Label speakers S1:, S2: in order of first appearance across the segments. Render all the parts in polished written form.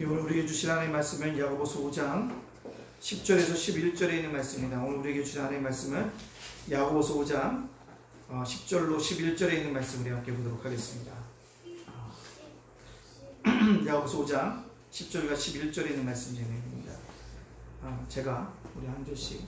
S1: 오늘 우리에게 주신 하나님의 말씀은 야고보서 5장 10절에서 11절에 있는 말씀입니다. 오늘 우리에게 주신 하나님의 말씀은 야고보서 5장 10절로 11절에 있는 말씀을 함께 보도록 하겠습니다. 야고보서 5장 10절과 11절에 있는 말씀 제목입니다. 제가 우리 한 절씩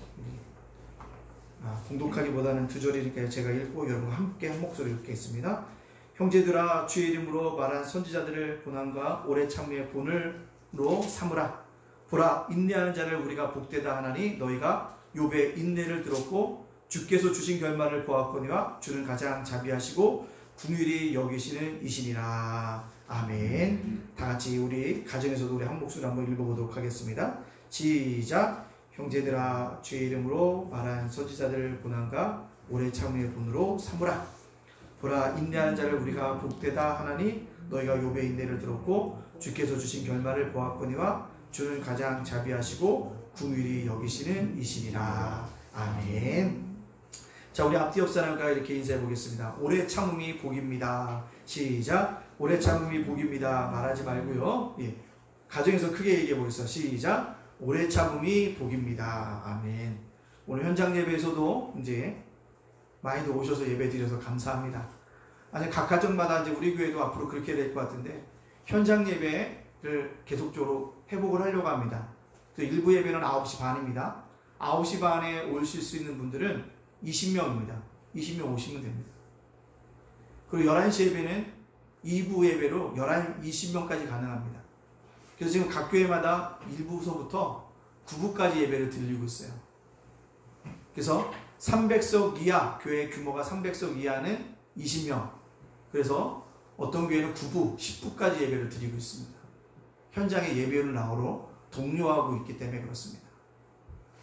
S1: 공독하기보다는 두 절이니까 제가 읽고 여러분과 함께 한 목소리 읽겠습니다. 형제들아, 주의 이름으로 말한 선지자들을 고난과 오래 참음의 본을로 삼으라. 보라, 인내하는 자를 우리가 복되다 하나니 너희가 욥의 인내를 들었고 주께서 주신 결말을 보았거니와 주는 가장 자비하시고 긍휼히 여기시는 이시니라. 아멘. 다 같이 우리 가정에서도 우리 한 목소리 한번 읽어보도록 하겠습니다. 시작. 형제들아, 주의 이름으로 말한 선지자들을 고난과 오래 참음의 본으로 삼으라. 보라, 인내하는 자를 우리가 복되다 하나니 너희가 욥의 인내를 들었고 주께서 주신 결말을 보았거니와 주는 가장 자비하시고 긍휼히 여기시는 이시니라. 아멘. 자, 우리 앞뒤 옆 사람과 이렇게 인사해 보겠습니다. 오래 참음이 복입니다. 시작. 오래 참음이 복입니다. 말하지 말고요. 가정에서 크게 얘기해 보겠습니다. 시작. 오래 참음이 복입니다. 아멘. 오늘 현장 예배에서도 이제 많이들 오셔서 예배 드려서 감사합니다. 아니, 각 가정마다 이제 우리 교회도 앞으로 그렇게 될 것 같은데 현장 예배를 계속적으로 회복을 하려고 합니다. 일부 예배는 9시 반입니다. 9시 반에 오실 수 있는 분들은 20명입니다. 20명 오시면 됩니다. 그리고 11시 예배는 2부 예배로 20명까지 가능합니다. 그래서 지금 각 교회마다 1부서부터 9부까지 예배를 드리고 있어요. 그래서 300석 이하, 교회 규모가 300석 이하는 20명. 그래서 어떤 교회는 9부, 10부까지 예배를 드리고 있습니다. 현장에 예배를 나오러 독려하고 있기 때문에 그렇습니다.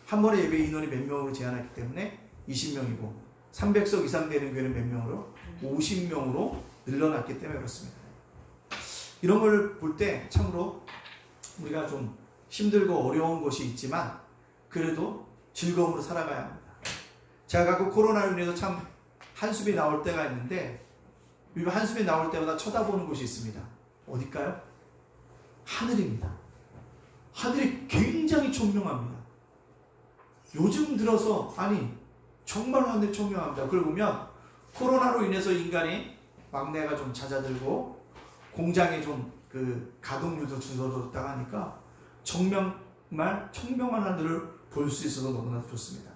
S1: 한 번에 예배 인원이 몇 명으로 제한했기 때문에 20명이고 300석 이상 되는 교회는 몇 명으로? 50명으로 늘려놨기 때문에 그렇습니다. 이런 걸 볼 때 참으로 우리가 좀 힘들고 어려운 것이 있지만 그래도 즐거움으로 살아가야 합니다. 제가 가끔 코로나로 인해서 참 한숨이 나올 때가 있는데 한숨이 나올 때마다 쳐다보는 곳이 있습니다. 어딜까요? 하늘입니다. 하늘이 굉장히 총명합니다. 요즘 들어서 정말로 하늘이 총명합니다. 그걸 보면 코로나로 인해서 인간이 막내가 좀 잦아들고 공장에 좀 가동률도 줄어들었다가 하니까 정말 청명한 하늘을 볼 수 있어서 너무나 좋습니다.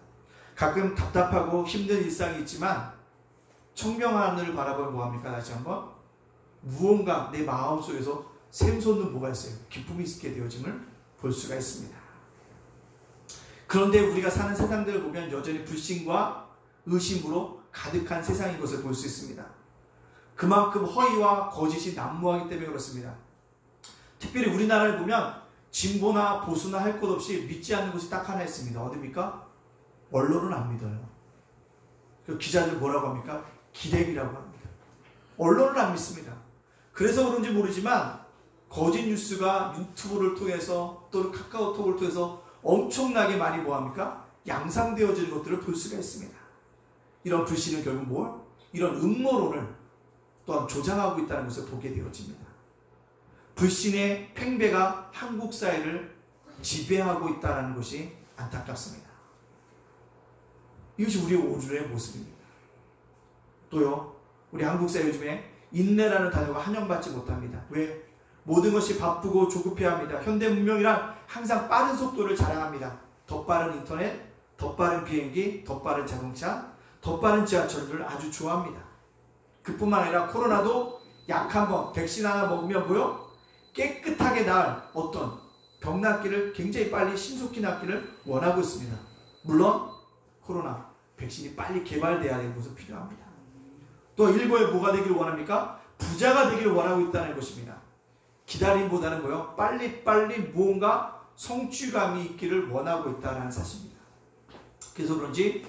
S1: 가끔 답답하고 힘든 일상이 있지만 청명한 하늘을 바라보면 뭐합니까? 다시 한번 무언가 내 마음속에서 샘솟는 뭐가 있어요? 기쁨이 있게 되어짐을 볼 수가 있습니다. 그런데 우리가 사는 세상들을 보면 여전히 불신과 의심으로 가득한 세상인 것을 볼 수 있습니다. 그만큼 허위와 거짓이 난무하기 때문에 그렇습니다. 특별히 우리나라를 보면 진보나 보수나 할 것 없이 믿지 않는 것이 딱 하나 있습니다. 어디입니까? 언론은 안 믿어요. 그 기자들 뭐라고 합니까? 기레기라고 합니다. 언론을 안 믿습니다. 그래서 그런지 모르지만 거짓 뉴스가 유튜브를 통해서 또는 카카오톡을 통해서 엄청나게 많이 뭐합니까? 양상되어지는 것들을 볼 수가 있습니다. 이런 불신은 결국 이런 음모론을 또한 조장하고 있다는 것을 보게 되어집니다. 불신의 팽배가 한국 사회를 지배하고 있다는 것이 안타깝습니다. 이것이 우리의 오늘의 모습입니다. 또요, 우리 한국 사회 요즘에 인내라는 단어가 환영받지 못합니다. 왜? 모든 것이 바쁘고 조급해야 합니다. 현대 문명이란 항상 빠른 속도를 자랑합니다. 더 빠른 인터넷, 더 빠른 비행기, 더 빠른 자동차, 더 빠른 지하철을 아주 좋아합니다. 그뿐만 아니라 코로나도 약 한 번 백신 하나 먹으면 깨끗하게 나을 어떤 병 낫기를 굉장히 빨리 신속히 낫기를 원하고 있습니다. 물론 코로나 백신이 빨리 개발돼야 되는 것은 필요합니다. 또 일부에 뭐가 되기를 원합니까? 부자가 되기를 원하고 있다는 것입니다. 기다림보다는 빨리빨리 무언가 성취감이 있기를 원하고 있다는 사실입니다. 그래서 그런지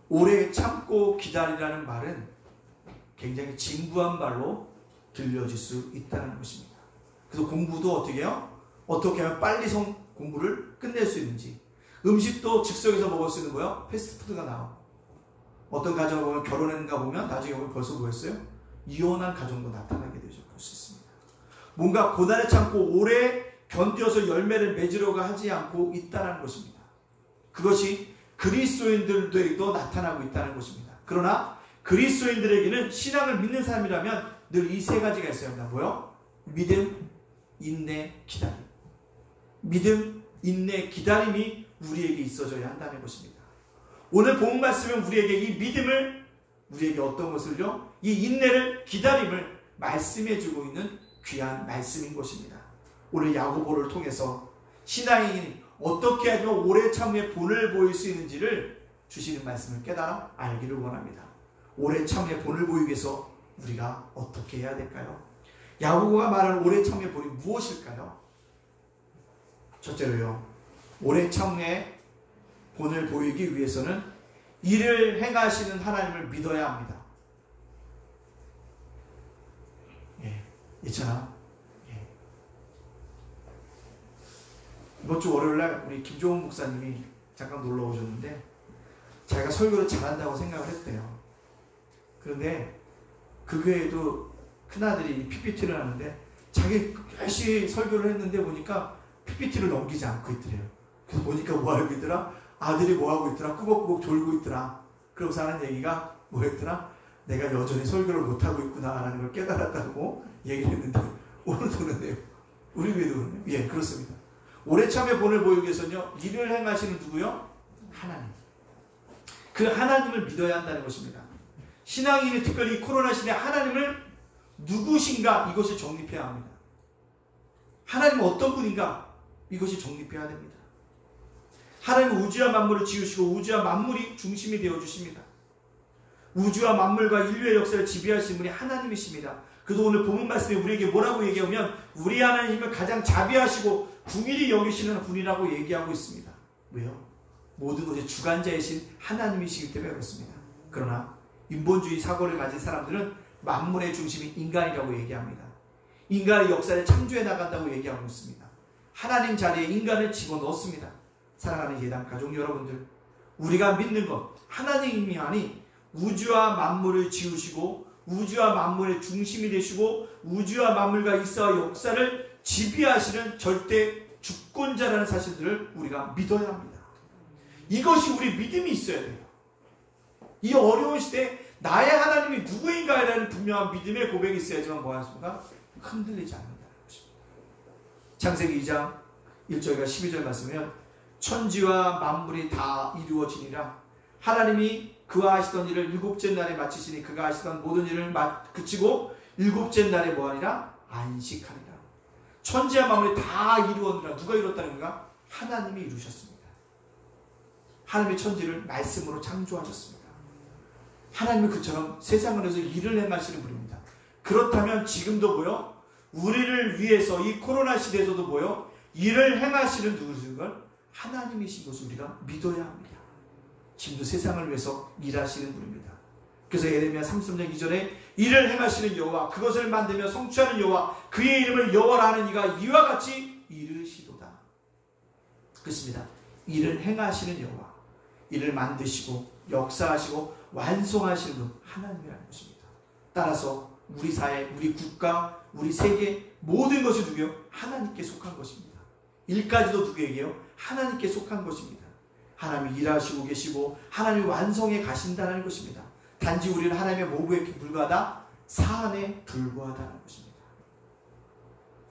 S1: 오래 참고 기다리라는 말은 굉장히 진부한 말로 들려질 수 있다는 것입니다. 그래서 공부도 어떻게 해요? 어떻게 하면 빨리 공부를 끝낼 수 있는지. 음식도 즉석에서 먹을 수 있는 패스트푸드가 나오고 어떤 가정을 보면 결혼했는가 보면 나중에 보면 벌써 뭐였어요? 이혼한 가정도 나타나게 되죠. 볼 수 있습니다. 뭔가 고난을 참고 오래 견뎌서 열매를 맺으려고 하지 않고 있다는 것입니다. 그것이 그리스도인들에게도 나타나고 있다는 것입니다. 그러나 그리스도인들에게는 신앙을 믿는 사람이라면 늘 이 세 가지가 있어야 합니다. 뭐요? 믿음, 인내, 기다림. 믿음, 인내, 기다림이 우리에게 있어져야 한다는 것입니다. 오늘 본 말씀은 우리에게 이 믿음을, 우리에게 어떤 것을요? 이 인내를, 기다림을 말씀해주고 있는 귀한 말씀인 것입니다. 오늘 야고보를 통해서 신앙인이 어떻게 하면 오래 참음의 본을 보일 수 있는지를 주시는 말씀을 깨달아 알기를 원합니다. 오래 참음의 본을 보이기 위해서 우리가 어떻게 해야 될까요? 야고보가 말하는 오래 참음의 본이 무엇일까요? 첫째로요, 오래 참음의 본을 보이기 위해서는 이를 행하시는 하나님을 믿어야 합니다. 있잖아. 이번 주 월요일날 우리 김종훈 목사님이 잠깐 놀러 오셨는데 자기가 설교를 잘한다고 생각을 했대요. 그런데 그 교회에도 큰아들이 PPT를 하는데 자기 열심히 설교를 했는데 보니까 PPT를 넘기지 않고 있더래요. 그래서 보니까 뭐 하고 있더라? 아들이 뭐 하고 있더라? 꾸벅꾸벅 졸고 있더라. 그러고서 하는 얘기가 뭐였더라? 내가 여전히 설교를 못하고 있구나라는 걸 깨달았다고 얘기를 했는데 오늘도 그러네요. 우리 교회도 그러네요. 예, 그렇습니다. 오래 참의 본을 보이기 위해서는요, 일을 행하시는 누구요? 하나님. 그 하나님을 믿어야 한다는 것입니다. 신앙인이 특별히 코로나 시대에 하나님을 누구신가 이것이 정립해야 합니다. 하나님은 어떤 분인가 이것이 정립해야 됩니다. 하나님은 우주와 만물을 지으시고 우주와 만물이 중심이 되어주십니다. 우주와 만물과 인류의 역사를 지배하시는 분이 하나님이십니다. 그래서 오늘 본문 말씀에 우리에게 뭐라고 얘기하면 우리 하나님은 가장 자비하시고 궁일이 여기시는 분이라고 얘기하고 있습니다. 왜요? 모든 것의 주관자이신 하나님이시기 때문에 그렇습니다. 그러나 인본주의 사고를 가진 사람들은 만물의 중심이 인간이라고 얘기합니다. 인간의 역사를 창조해 나간다고 얘기하고 있습니다. 하나님 자리에 인간을 집어넣었습니다. 사랑하는 예담 가족 여러분들, 우리가 믿는 것, 하나님이 아니 우주와 만물을 지으시고 우주와 만물의 중심이 되시고 우주와 만물과 있어와 역사를 지배하시는 절대 주권자라는 사실들을 우리가 믿어야 합니다. 이것이 우리 믿음이 있어야 돼요. 이 어려운 시대에 나의 하나님이 누구인가에 대한 분명한 믿음의 고백이 있어야지만 뭐하십니까? 흔들리지 않는다는 것입니다. 창세기 2장 1절과 12절 말씀이면 천지와 만물이 다 이루어지니라. 하나님이 그와 하시던 일을 일곱째 날에 마치시니 그가 하시던 모든 일을 그치고 일곱째 날에 뭐하니라? 안식하니라. 천지와 만물이 다 이루었느라. 누가 이뤘다는 건가? 하나님이 이루셨습니다. 하나님의 천지를 말씀으로 창조하셨습니다. 하나님은 그처럼 세상을 위해서 일을 행하시는 분입니다. 그렇다면 지금도 뭐요? 우리를 위해서 이 코로나 시대에서도 뭐요? 일을 행하시는 누구신 걸? 하나님이신 것을 우리가 믿어야 합니다. 지금도 세상을 위해서 일하시는 분입니다. 그래서 예레미야 33장 2절에 일을 행하시는 여호와, 그것을 만들며 성취하는 여호와, 그의 이름을 여호와라 하는 이가 이와 같이 이르시도다. 그렇습니다. 일을 행하시는 여호와, 일을 만드시고 역사하시고 완성하시는 분 하나님이라는 것입니다. 따라서 우리 사회, 우리 국가, 우리 세계 모든 것이 누구요? 하나님께 속한 것입니다. 일까지도 누구에게요? 하나님께 속한 것입니다. 하나님이 일하시고 계시고 하나님이 완성해 가신다는 것입니다. 단지 우리는 하나님의 모부에 불과하다, 사안에 불과하다는 것입니다.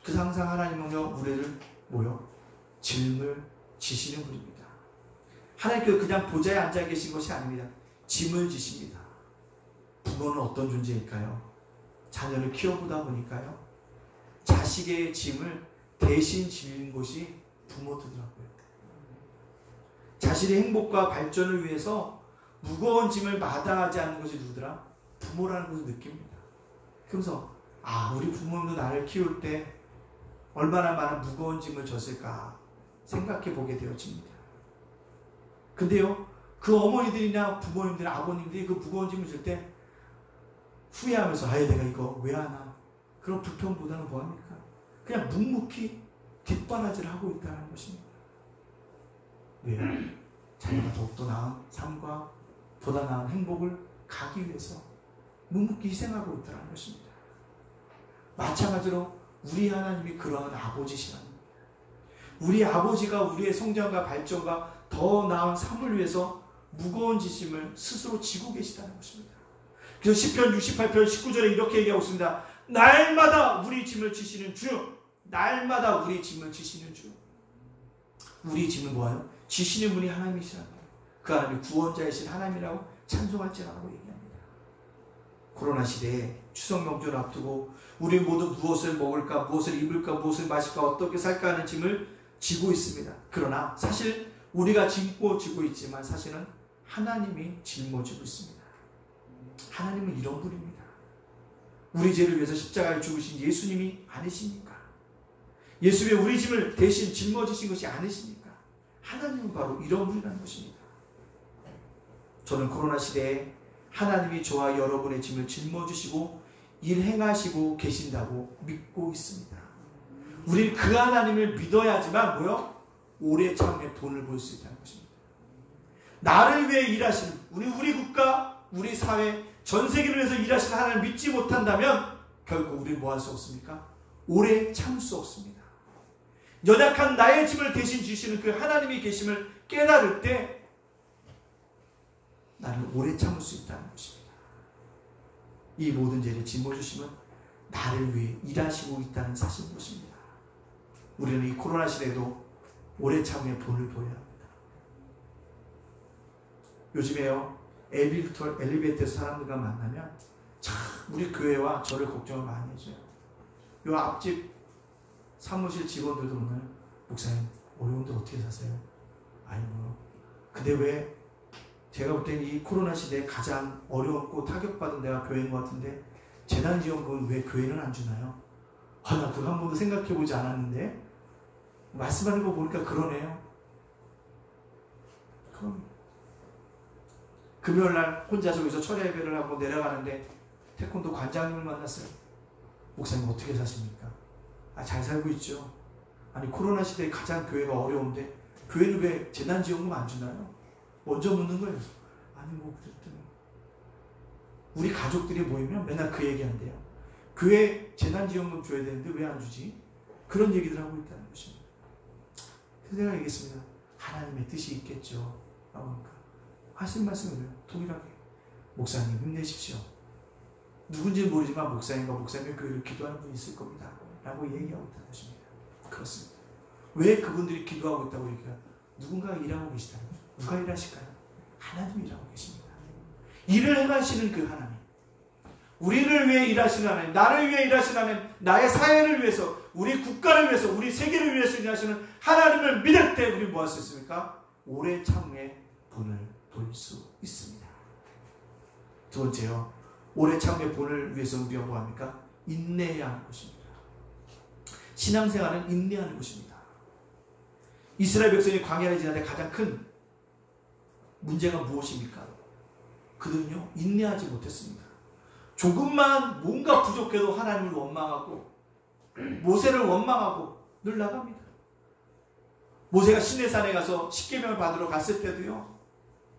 S1: 그래서 항상 하나님은요, 우리를 뭐요? 짐을 지시는 분입니다. 하나님께서 그냥 보좌에 앉아 계신 것이 아닙니다. 짐을 지십니다. 부모는 어떤 존재일까요? 자녀를 키워보다 보니까요, 자식의 짐을 대신 지는 것이 부모더라고요. 자신의 행복과 발전을 위해서 무거운 짐을 마다하지 않는 것이 누구더라? 부모라는 것을 느낍니다. 그러면서 우리 부모님도 나를 키울 때 얼마나 많은 무거운 짐을 졌을까 생각해 보게 되어집니다. 근데요, 그 어머니들이나 부모님들, 아버님들이 그 무거운 짐을 질 때 후회하면서 내가 이거 왜 하나? 그런 불평보다는 뭐합니까? 그냥 묵묵히 뒷바라지를 하고 있다는 것입니다. 왜요? 자녀가 더욱더 나은 삶과 보다 나은 행복을 가기 위해서 묵묵히 희생하고 있다는 것입니다. 마찬가지로 우리 하나님이 그러한 아버지시라는 겁니다. 우리 아버지가 우리의 성장과 발전과 더 나은 삶을 위해서 무거운 짐을 스스로 지고 계시다는 것입니다. 그래서 시편 68편 19절에 이렇게 얘기하고 있습니다. 날마다 우리 짐을 지시는 주, 날마다 우리 짐을 지시는 주. 우리 짐을 뭐예요? 지시는 분이 하나님이시라고. 그 하나님이 구원자이신 하나님이라고 찬송할지라고 얘기합니다. 코로나 시대에 추석 명절을 앞두고 우리 모두 무엇을 먹을까, 무엇을 입을까, 무엇을 마실까, 어떻게 살까 하는 짐을 지고 있습니다. 그러나 사실 우리가 짊어지고 있지만 사실은 하나님이 짊어지고 있습니다. 하나님은 이런 분입니다. 우리 죄를 위해서 십자가에 죽으신 예수님이 아니십니까? 예수님의 우리 짐을 대신 짊어지신 것이 아니십니까? 하나님은 바로 이런 분이라는 것입니다. 저는 코로나 시대에 하나님이 저와 여러분의 짐을 짊어지시고 일행하시고 계신다고 믿고 있습니다. 우리는 그 하나님을 믿어야지만 뭐요? 오래 참에 본을 볼 수 있다는 것입니다. 나를 위해 일하시는 우리 국가, 우리 사회, 전 세계를 위해서 일하시는 하나님을 믿지 못한다면 결국 우리는 뭐 할 수 없습니까? 오래 참을 수 없습니다. 연약한 나의 짐을 대신 지시는 그 하나님이 계심을 깨달을 때 나는 오래 참을 수 있다는 것입니다. 이 모든 죄를 짊어지심은 나를 위해 일하시고 있다는 사실인 것입니다. 우리는 이 코로나 시대에도 오래 참음의 본을 보여야 합니다. 요즘에요, 엘리베이터에서 사람들과 만나면 참 우리 교회와 저를 걱정을 많이 해줘요. 요 앞집 사무실 직원들도 오늘 목사님 어려운데 어떻게 사세요? 아이고 근데 왜 제가 볼 때는 이 코로나 시대에 가장 어려웠고 타격받은 데가 교회인 것 같은데 재난지원금은 왜 교회는 안 주나요? 나 그거 한 번도 생각해보지 않았는데 말씀하는 거 보니까 그러네요. 그럼 금요일날 혼자서 여기서 철야 예배를 하고 내려가는데 태권도 관장님을 만났어요. 목사님 어떻게 사십니까? 잘 살고 있죠. 아니 코로나 시대에 가장 교회가 어려운데 교회는 왜 재난지원금 안 주나요? 먼저 묻는 거예요. 아니 뭐 그랬더니 우리 가족들이 모이면 맨날 그 얘기한대요. 교회 재난지원금 줘야 되는데 왜 안 주지? 그런 얘기들 하고 있다는 것입니다. 그래서 제가 얘기했습니다. 하나님의 뜻이 있겠죠. 그러니까 하신 말씀을 동일하게 목사님 힘내십시오. 누군지는 모르지만 목사님과 목사님의 교회를 기도하는 분이 있을 겁니다. 라고 얘기하고 있다는 것입니다. 그렇습니다. 왜 그분들이 기도하고 있다고 얘기해요? 누군가 일하고 계시다는 거죠. 누가 일하실까요? 하나님이 일하고 계십니다. 일을 행하시는 그 하나님, 우리를 위해 일하시는 하나님, 나를 위해 일하시는 하나님, 나의 사회를 위해서, 우리 국가를 위해서, 우리 세계를 위해서 일하시는 하나님을 믿을 때 우리 뭐 할 수 있습니까? 오래 참음의 본을 볼 수 있습니다. 두 번째요, 오래 참음의 본을 위해서 우리가 뭐 합니까? 인내해야 하는 것입니다. 신앙생활은 인내하는 것입니다. 이스라엘 백성이 광야를 지날 때 가장 큰 문제가 무엇입니까? 그들은요 인내하지 못했습니다. 조금만 뭔가 부족해도 하나님을 원망하고 모세를 원망하고 늘 나갑니다. 모세가 시내산에 가서 십계명을 받으러 갔을 때도요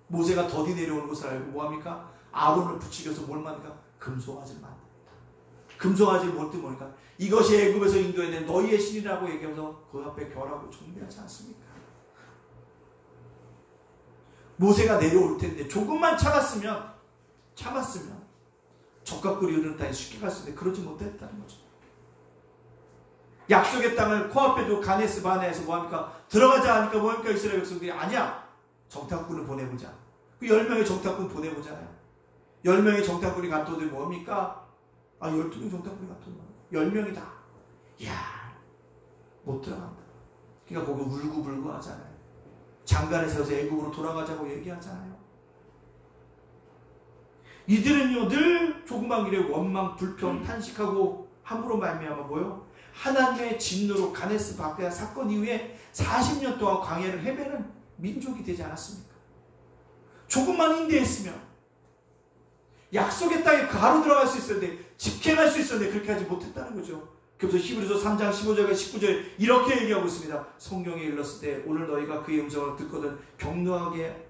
S1: 모세가 더디 내려오는 것을 알고 뭐합니까? 아론을 부추겨서 뭘 만들까? 금송아지를 만듭니다. 금송아지를 뭘 뜨니까 이것이 애굽에서 인도해낸 너희의 신이라고 얘기하면서 그 앞에 결하고 존대하지 않습니까? 모세가 내려올 텐데 조금만 참았으면 적과 꿀이 흐르는 땅에 쉽게 갈 수 있는데 그러지 못했다는 거죠. 약속의 땅을 코앞에 두고 가네스 바네에서 뭐합니까? 들어가자 하니까 뭐합니까? 이스라엘 백성들이 아니야, 정탐꾼을 보내보자. 그 10명의 정탐꾼 보내보잖아요. 10명의 정탐꾼이 갔더니 뭐합니까? 12명의 정탐꾼이 갔더니 10명이다. 이야, 못 들어간다. 그러니까 거기 울고불고 하잖아요. 장관에 세워서 애국으로 돌아가자고 얘기하잖아요. 이들은요 늘 조그만 일에 원망, 불평, 탄식하고 함으로 말미암아 뭐요? 하나님의 진노로 가네스 바네아 사건 이후에 40년 동안 광야를 헤매는 민족이 되지 않았습니까? 조금만 인내했으면 약속의 땅에 바로 들어갈 수 있었는데, 직행할 수 있었는데 그렇게 하지 못했다는 거죠. 그래서 히브리서 3장 15절과 19절에 이렇게 얘기하고 있습니다. 성경에 일렀을 때 오늘 너희가 그의 음성을 듣거든 경노하게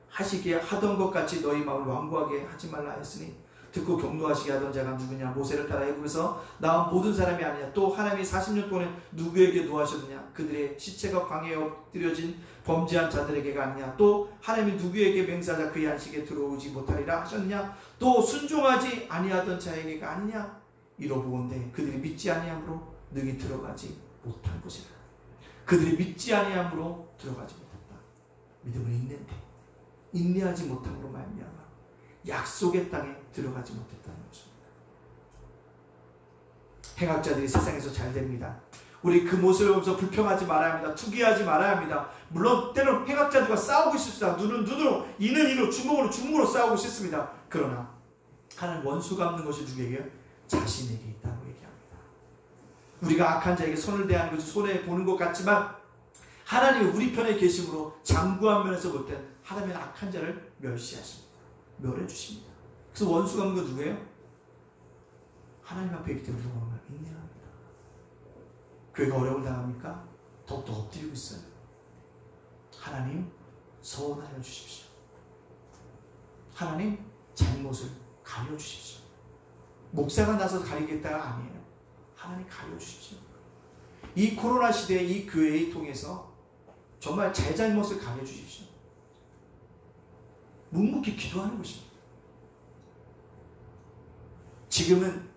S1: 하시기에 하던 것 같이 너희 마음을 완고하게 하지 말라 했으니 듣고 경노하시게 하던 자가 누구냐? 모세를 따라 애굽에서 나온 모든 사람이 아니냐? 또 하나님이 40년 동안 누구에게 노하셨느냐? 그들의 시체가 광야에 엎드려진 범죄한 자들에게가 아니냐? 또 하나님이 누구에게 맹세하자 그의 안식에 들어오지 못하리라 하셨느냐? 또 순종하지 아니하던 자에게가 아니냐? 이러보건대 그들이 믿지 아니함으로 능히 들어가지 못한 것이라. 그들이 믿지 아니함으로 들어가지 못했다. 믿음은 있는데 인내하지 못함으로 말미암아 약속의 땅에 들어가지 못했다는 것입니다. 행악자들이 세상에서 잘 됩니다. 우리 그 모습을 보면서 불평하지 말아야 합니다. 투기하지 말아야 합니다. 물론 때론 행악자들과 싸우고 싶습니다. 눈은 눈으로, 이는 이로, 주먹으로 주먹으로 싸우고 싶습니다. 그러나 하나님 원수 갚는 것이 누구에게요? 자신에게 있다고 얘기합니다. 우리가 악한 자에게 손을 대하는 것이 손해보는 것 같지만 하나님이 우리 편에 계심으로 장구한 면에서 볼 땐 하나님은 악한 자를 멸시하십니다. 멸해주십니다. 그래서 원수 갚는 건 누구예요? 하나님 앞에 있기 때문에 정말 인내합니다. 교회가 어려움을 당합니까? 더욱더 엎드리고 있어요. 하나님 서원하여 주십시오. 하나님 잘못을 가려주십시오. 목사가 나서 가리겠다가 아니에요. 하나님 가려주십시오. 이 코로나 시대에 이 교회를 통해서 정말 제 잘못을 가려주십시오. 묵묵히 기도하는 것입니다. 지금은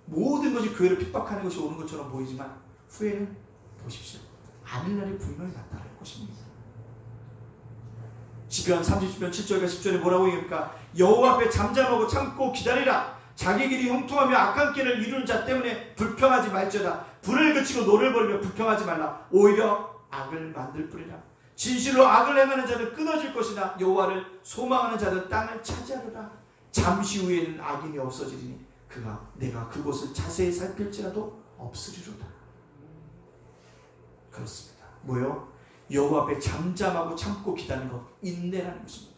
S1: 모든 것이 교회를 핍박하는 것이 오는 것처럼 보이지만 후에는 보십시오. 아닐 날이 분명히 나타날 것입니다. 시편 30편 7절과 10절에 뭐라고 얘기합니까? 여호와 앞에 잠잠하고 참고 기다리라. 자기 길이 형통하며 악한 길을 이루는 자 때문에 불평하지 말지어다. 불을 그치고 노를 버리며 불평하지 말라. 오히려 악을 만들 뿐이라. 진실로 악을 행하는 자는 끊어질 것이나 여호와를 소망하는 자는 땅을 차지하리라. 잠시 후에는 악인이 없어지리니 내가 그곳을 자세히 살필지라도 없으리로다. 그렇습니다. 뭐요? 여호와 앞에 잠잠하고 참고 기다리는 것, 인내라는 것입니다.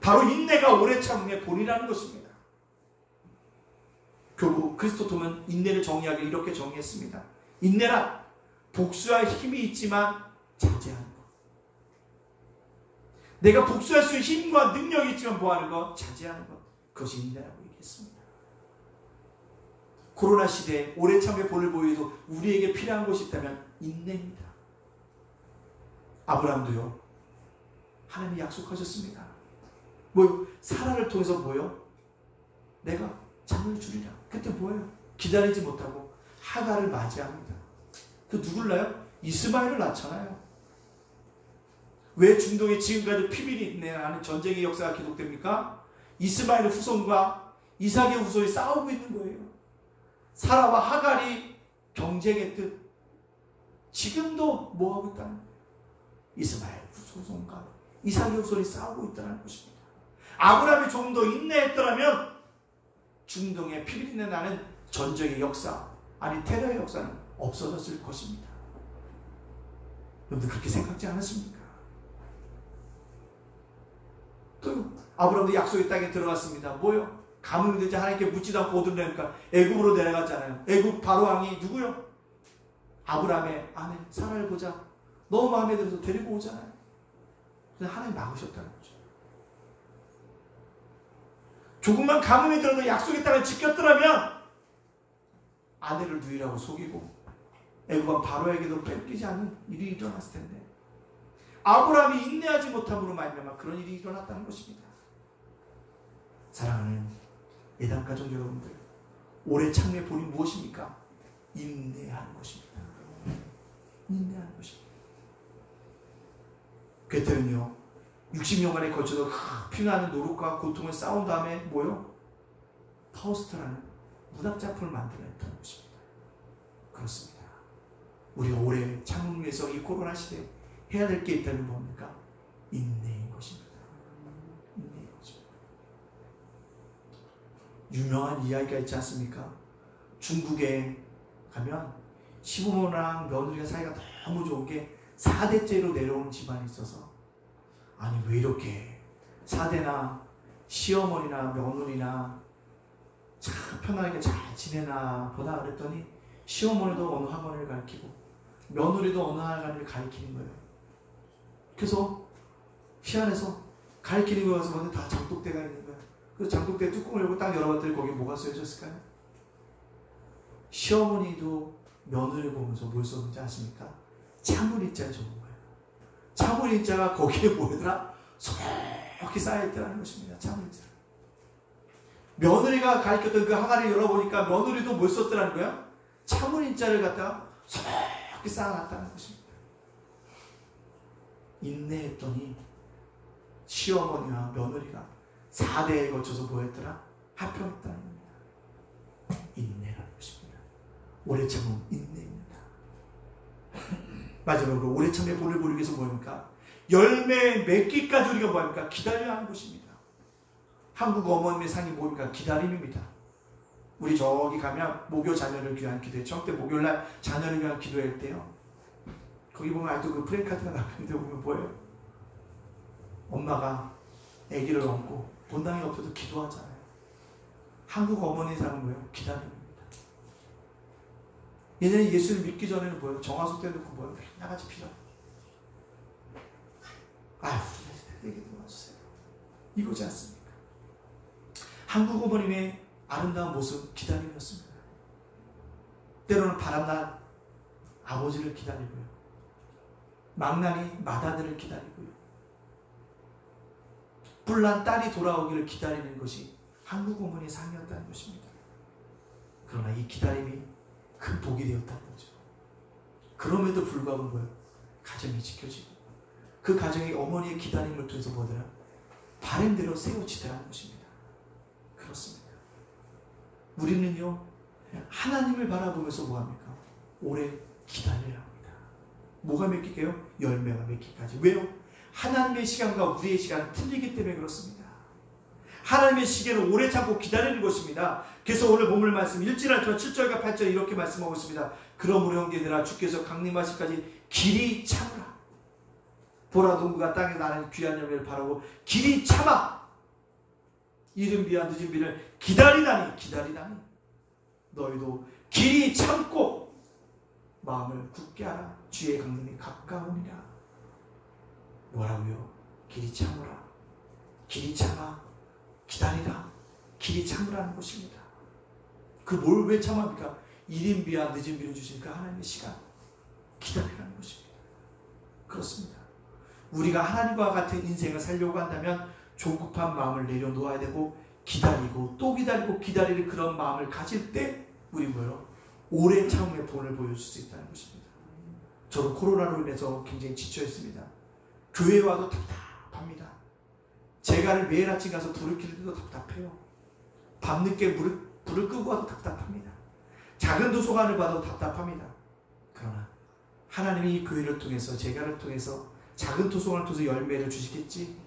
S1: 바로 인내가 오래 참음의 본이라는 것입니다. 결국 그리스도통은 인내를 정의하기 이렇게 정의했습니다. 인내란 복수할 힘이 있지만 자제하는 것. 내가 복수할 수 있는 힘과 능력이 있지만 뭐하는 것? 자제하는 것. 그것이 인내라고 얘기했습니다. 코로나 시대에 오래 참음의 본을 보여도 우리에게 필요한 것이 있다면 인내입니다. 아브라함도요. 하나님이 약속하셨습니다. 뭐요? 사라를 통해서 뭐요? 내가 자녀를 주리라. 그때 뭐예요? 기다리지 못하고 하갈을 맞이합니다. 그 누굴 낳아요? 이스마엘을 낳잖아요. 왜 중동에 지금까지 피밀이 나는 전쟁의 역사가 기록됩니까? 이스마엘의 후손과 이삭의 후손이 싸우고 있는 거예요. 사라와 하갈이 경쟁했듯 지금도 뭐하고 있다는 거예요? 이스마엘 후손과 이삭의 후손이 싸우고 있다는 것입니다. 아브라함이 조금 더 인내했더라면 중동에 피비린내 나는 전쟁의 역사, 아니 테러의 역사는 없어졌을 것입니다. 여러분들 그렇게 생각지 않았습니까? 또 아브라함도 약속의 땅에 들어갔습니다. 뭐요? 가뭄이 되지 하나님께 묻지도 않고 어디로 내니까 애굽으로 내려갔잖아요. 애굽 바로왕이 누구요? 아브라함의 아내 사라를 보자. 너무 마음에 들어서 데리고 오잖아요. 근데 하나님 막으셨다는 거죠. 조금만 가뭄이 들어도 약속의 땅을 지켰더라면 아내를 누이라고 속이고 애굽왕 바로에게도 뺏기지 않는 일이 일어났을 텐데 아브라함이 인내하지 못함으로 말미암아 그런 일이 일어났다는 것입니다. 사랑하는 예담가족 여러분들, 오래 참음의 본이 무엇입니까? 인내하는 것입니다. 인내하는 것입니다. 괴테는요 60년간에 걸쳐서 피나는 노력과 고통을 쌓은 다음에 뭐요? 파우스트라는 문학작품을 만들어냈다는 것입니다. 그렇습니다. 우리가 오래 참음을 위해서 이 코로나 시대에 해야 될 게 있다면 뭡니까? 인내인 것입니다. 인내인 것입니다. 유명한 이야기가 있지 않습니까? 중국에 가면 시부모랑 며느리가 사이가 너무 좋은 게 4대째로 내려오는 집안이 있어서 아니 왜 이렇게 4대나 시어머니나 며느리나 참 편하게 잘 지내나 보다 그랬더니 시어머니도 어느 학원을 가르치고 며느리도 어느 학원을 가르치는 거예요. 그래서 희한해서 가르치는 거여서 보는데 다 장독대가 있는 거예요. 그 장독대 뚜껑을 열고 딱 열어봤더니 거기에 뭐가 쓰여졌을까요? 시어머니도 며느리 보면서 뭘 썼는지 아십니까? 차문인자를 적은 거예요. 차문인자가 거기에 뭐더라? 소복히 쌓여있더라는 것입니다. 차문인자. 며느리가 가르쳤던 그 항아리를 열어보니까 며느리도 뭘 썼더라는 거야? 차문인자를 갖다가 소복히 쌓아놨다는 것입니다. 인내했더니 시어머니와 며느리가 4대에 거쳐서 뭐였더라? 합병했다는 겁니다. 인내라는 것입니다. 오래 참은 인내입니다. 마지막으로 오래 참의 본을 보이기 위해서 뭐입니까? 열매 맺기까지 우리가 뭐합니까? 기다려야 하는 것입니다. 한국 어머님의 상이 뭡니까? 기다림입니다. 우리 저기 가면 목요 자녀를 위한 기도회, 저때 목요일날 자녀를 위한 기도회일 때요. 거기 보면 아직도 그 프랭카드가 나왔는데 보면 뭐예요? 엄마가 아기를 얹고 본당에 엎어서 기도하잖아요. 한국 어머니의 삶은 뭐예요? 기다림입니다. 예전에 예수를 믿기 전에는 뭐예요? 정화석 떼놓고 뭐예요? 나같이 필요. 아휴, 내게 도와주세요. 이거지 않습니까? 한국 어머님의 아름다운 모습, 기다림이었습니다. 때로는 바람난 아버지를 기다리고요. 망나니 맏아들을 기다리고요. 뿔난 딸이 돌아오기를 기다리는 것이 한국 어머니의 삶이었다는 것입니다. 그러나 이 기다림이 큰 복이 되었다는 거죠. 그럼에도 불구하고 뭐예요? 가정이 지켜지고 그 가정이 어머니의 기다림을 통해서 뭐더라? 바람대로 세워지더라는 것입니다. 그렇습니다. 우리는요, 하나님을 바라보면서 뭐합니까? 오래 기다려야 합니다. 뭐가 맺힐게요? 열매가 맺기까지. 왜요? 하나님의 시간과 우리의 시간은 틀리기 때문에 그렇습니다. 하나님의 시계는 오래 참고 기다리는 것입니다. 그래서 오늘 본문 말씀 1절 7절과 8절 이렇게 말씀하고 있습니다. 그러므로 형제들아 주께서 강림하시기까지 길이 참으라. 보라 동구가 땅에 나는 귀한 열매를 바라고 길이 참아. 이른 비와 늦은 비를 기다리다니 너희도 길이 참고 마음을 굳게 하라. 주의 강림이 가까우니라. 뭐라고요? 길이 참으라. 길이 참아. 기다리라. 길이 참으라는 것입니다. 그 뭘 왜 참합니까? 이른 비와 늦은 비를 주신 그 하나님의 시간. 기다리라는 것입니다. 그렇습니다. 우리가 하나님과 같은 인생을 살려고 한다면 조급한 마음을 내려놓아야 되고 기다리고 또 기다리고 기다리는 그런 마음을 가질 때 우리 뭐요? 오래 참음의 본을 보여줄 수 있다는 것입니다. 저는 코로나로 인해서 굉장히 지쳐 있습니다. 교회 와도 답답합니다. 제가 매일 아침 가서 불을 켤 때도 답답해요. 밤늦게 불을 끄고 와도 답답합니다. 작은 도서관을 봐도 답답합니다. 그러나 하나님이 이 교회를 통해서 제가를 통해서 작은 도서관을 통해서 열매를 주시겠지.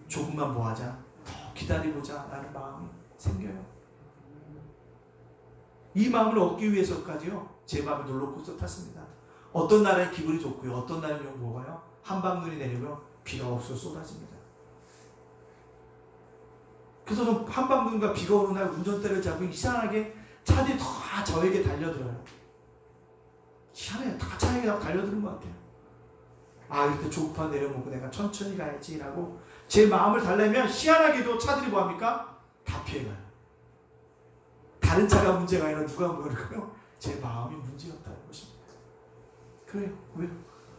S1: 조금만 뭐하자, 더 기다리고자 라는 마음이 생겨요. 이 마음을 얻기 위해서까지요, 제 마음이 롤러코스터 탔습니다. 어떤 날에 기분이 좋고요, 어떤 날에는 뭐가요? 한방눈이 내리고요, 비가 없어 쏟아집니다. 그래서 좀 한방눈과 비가 오는 날 운전대를 잡고 이상하게 차들이 다 저에게 달려들어요. 희한해요. 다 차에게 달려드는 것 같아요. 아, 이렇게 조급한 내려먹고 내가 천천히 가야지라고 제 마음을 달래면 희한하게도 차들이 뭐합니까? 다 피해가요. 다른 차가 문제가 아니라 누가 모르고요, 제 마음이 문제였다는 것입니다. 그래요. 왜요?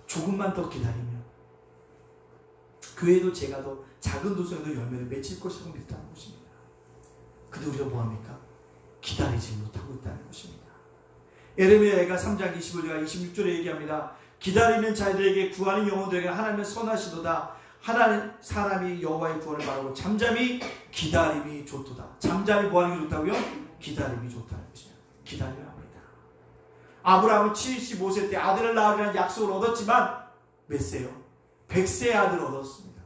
S1: 조금만 더 기다리면 교회도 제가 더 작은 도서에도 열매를 맺힐 것이라고 믿다는 것입니다. 근데 우리가 뭐합니까? 기다리지 못하고 있다는 것입니다. 에레미야가 3장 25절과 26절에 얘기합니다. 기다리는 자들에게 구하는 영혼들에게 하나님은 선하시도다. 하나님 사람이 여호와의 구원을 바라고 잠잠히 기다림이 좋도다. 잠잠히 뭐하는 게 좋다고요? 기다림이 좋다는 것입니다. 기다려야 합니다. 아브라함은 75세 때 아들을 낳으리라는 약속을 얻었지만 몇 세요? 100세의 아들을 얻었습니다.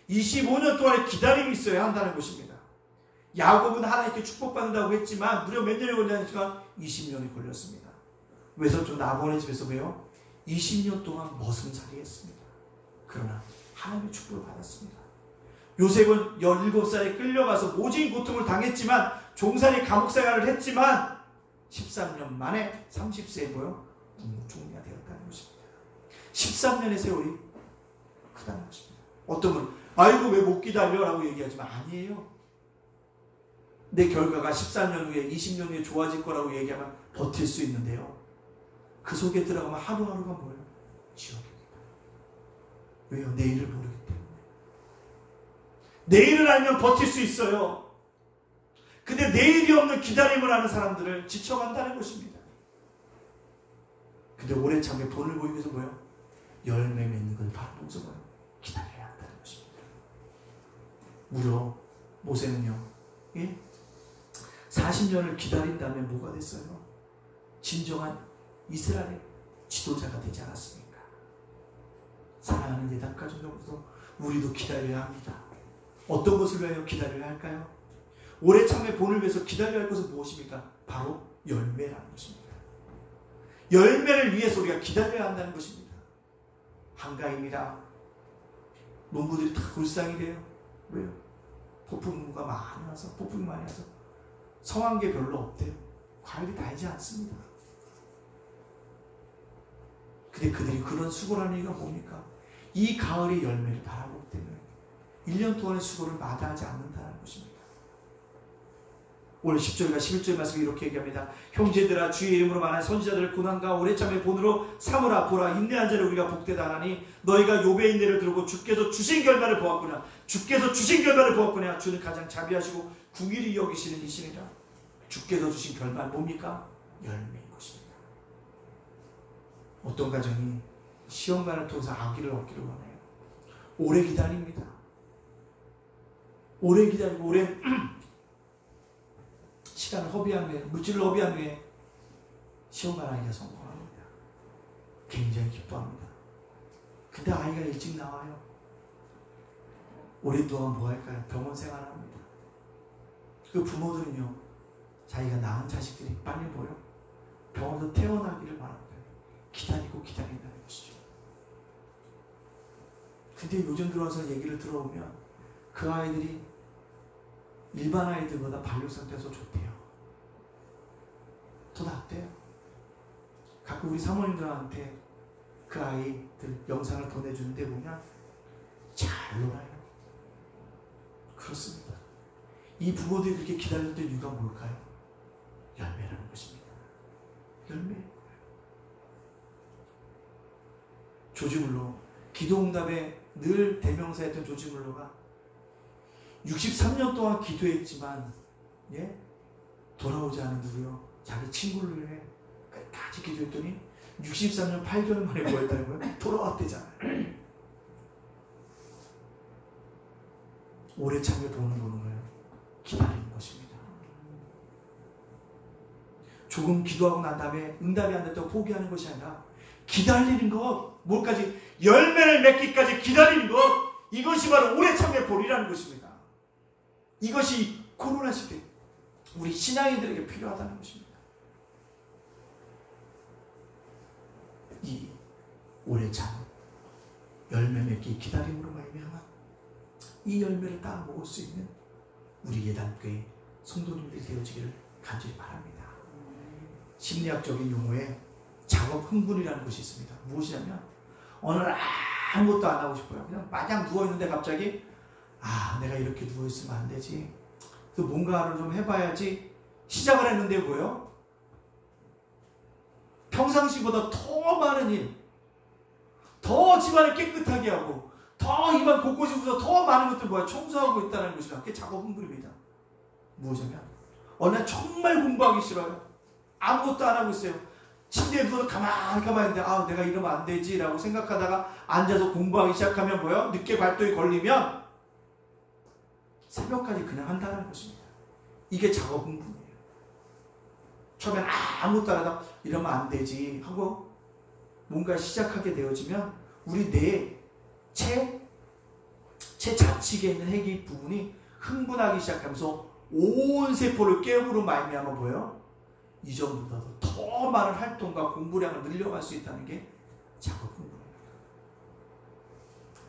S1: 25년 동안의 기다림이 있어야 한다는 것입니다. 야곱은 하나님께 축복받는다고 했지만 무려 몇 년이 걸렸지만 20년이 걸렸습니다. 외삼촌 나본의 집에서 왜요? 20년 동안 머슴살이 했습니다. 그러나 하나님의 축복을 받았습니다. 요셉은 17살에 끌려가서 모진 고통을 당했지만 종살이 감옥생활을 했지만 13년 만에 30세에 뭐요? 종리가 되었다는 것입니다. 13년의 세월이 크다는 것입니다. 어떤 분 아이고 왜 못 기다려? 라고 얘기하지만 아니에요. 내 결과가 14년 후에 20년 후에 좋아질 거라고 얘기하면 버틸 수 있는데요. 그 속에 들어가면 하루하루가 뭐예요? 지옥입니다. 왜요? 내일을 모르기 때문에. 내일을 알면 버틸 수 있어요. 근데 내일이 없는 기다림을 하는 사람들을 지쳐간다는 것입니다. 근데 오래 참에 본을 보이기 위해서 뭐예요? 열매 맺는 걸 바라보면서 뭐예요? 기다려야 한다는 것입니다. 무려 모세는요, 예? 40년을 기다린 다음에 뭐가 됐어요? 진정한 이스라엘의 지도자가 되지 않았습니까? 사랑하는 예단가족들도 우리도 기다려야 합니다. 어떤 것을 위하여 기다려야 할까요? 오래 참에 본을 위해서 기다려야 할 것은 무엇입니까? 바로 열매라는 것입니다. 열매를 위해서 우리가 기다려야 한다는 것입니다. 한가입니다. 농부들이 다 불쌍히 돼요. 왜요? 폭풍우가 많이 와서, 폭풍이 많이 와서 성한 게 별로 없대요. 과일이 달지 않습니다. 근데 그들이 그런 수고를 하는 이유가 뭡니까? 이 가을의 열매를 바라보기 때문에 1년 동안의 수고를 마다하지 않는다는 것입니다. 오늘 10절과 11절 말씀이 이렇게 얘기합니다. 형제들아, 주의 이름으로 말한 선지자들을 고난과 오래 참의 본으로 삼으라. 보라, 인내한 자를 우리가 복되다 하나니 너희가 욥의 인내를 들고 주께서 주신 결과를 보았구나. 주께서 주신 결과를 보았구나. 주는 가장 자비하시고 궁일이 여기시는 이시니라. 주께서 주신 결과는 뭡니까? 열매인 것입니다. 어떤 가정이 시험관을 통해서 아기를 얻기를 원해요. 오래 기다립니다. 오래 기다리고 오래 시간을 허비한 후에, 물질을 허비한 후에 시험관 아이가 성공합니다. 굉장히 기뻐합니다. 근데 아이가 일찍 나와요. 오랫동안 뭐 할까요? 병원 생활합니다. 그 부모들은요, 자기가 낳은 자식들이 빨리 뭐요? 병원에서 태어나기를 바랍니다. 기다리고 기다린다는 것이죠. 근데 요즘 들어와서 얘기를 들어보면 그 아이들이 일반 아이들보다 발육 상태가 더 좋대요. 더 낫대요. 가끔 우리 사모님들한테 그 아이들 영상을 보내주는데 보면 잘 놀아요. 그렇습니다. 이 부모들이 그렇게 기다렸던 이유가 뭘까요? 열매라는 것입니다. 열매. 조지 물로, 기도응답에 늘 대명사였던 조지 물로가 63년 동안 기도했지만, 예? 돌아오지 않은 누구요? 자기 친구를 위해 끝까지 기도했더니 63년 8개월 만에 뭐 했다는 거예요? 돌아왔대잖아요. 오래 참여 보는 거예요. 기다리는 것입니다. 조금 기도하고 난 다음에 응답이 안 됐다고 포기하는 것이 아니라 기다리는 것, 뭐까지 열매를 맺기까지 기다리는 것, 이것이 바로 오래 참여 볼이라는 것입니다. 이것이 코로나 시대 우리 신앙인들에게 필요하다는 것입니다. 이 오래 참 열매 맺기 기다림으로 말미암아 이 열매를 따 먹을 수 있는 우리 예단교회 성도님들이 되어지기를 간절히 바랍니다. 심리학적인 용어에 작업 흥분이라는 것이 있습니다. 무엇이냐면 어느 날 아무것도 안 하고 싶어요. 그냥 마냥 누워있는데 갑자기 내가 이렇게 누워있으면 안 되지. 또 뭔가를 좀 해봐야지. 시작을 했는데 뭐예요? 평상시보다 더 많은 일, 더 집안을 깨끗하게 하고 더 입안 곳곳이보다 더 많은 것들 뭐야? 청소하고 있다는 것이다. 그게 작업 흥분입니다. 무엇이냐면 어느 날 정말 공부하기 싫어요. 아무것도 안 하고 있어요. 침대에 누워서 가만히 있는데 내가 이러면 안 되지 라고 생각하다가 앉아서 공부하기 시작하면 뭐예요? 늦게 발도에 걸리면 새벽까지 그냥 한다는 것입니다. 이게 작업 흥분이에요. 처음엔 아무것도 안 하다가 이러면 안 되지 하고 뭔가 시작하게 되어지면 우리 뇌 자측에 있는 핵의 부분이 흥분하기 시작하면서 온 세포를 깨우므로 말미암아 뭐예요? 이전보다도 더 많은 활동과 공부량을 늘려갈 수 있다는 게 작업 흥분입니다.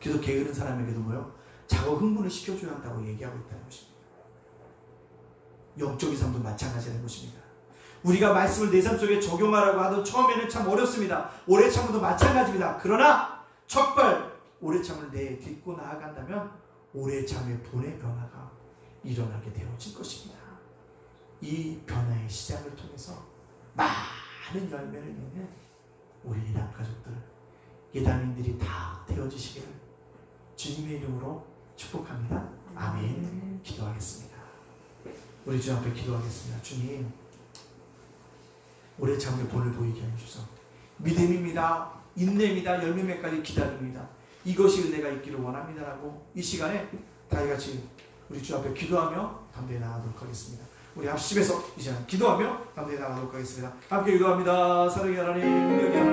S1: 그래서 게으른 사람에게도 뭐예요? 작업 흥분을 시켜줘야 한다고 얘기하고 있다는 것입니다. 영적인 삶도 마찬가지라는 것입니다. 우리가 말씀을 내 삶 속에 적용하라고 하던 처음에는 참 어렵습니다. 오래 참고도 마찬가지입니다. 그러나 첫발 오래 참을 딛고 나아간다면 오래 참의 본의 변화가 일어나게 되어질 것입니다. 이 변화의 시작을 통해서 많은 열매를 내는 우리 이란 가족들, 예담인들이 다 되어지시기를 주님의 이름으로 축복합니다. 아멘. 기도하겠습니다. 우리 주 앞에 기도하겠습니다. 주님, 올해 참의 본을 보이게 해주소서. 믿음입니다. 인내입니다. 열매 맺기까지 기다립니다. 이것이 은혜가 있기를 원합니다라고 이 시간에 다같이 우리 주 앞에 기도하며 담대히 나가도록 하겠습니다. 우리 앞집에서 이 시간 기도하며 담대히 나가도록 하겠습니다. 함께 기도합니다. 사랑의 하나님, 능력의 하나님,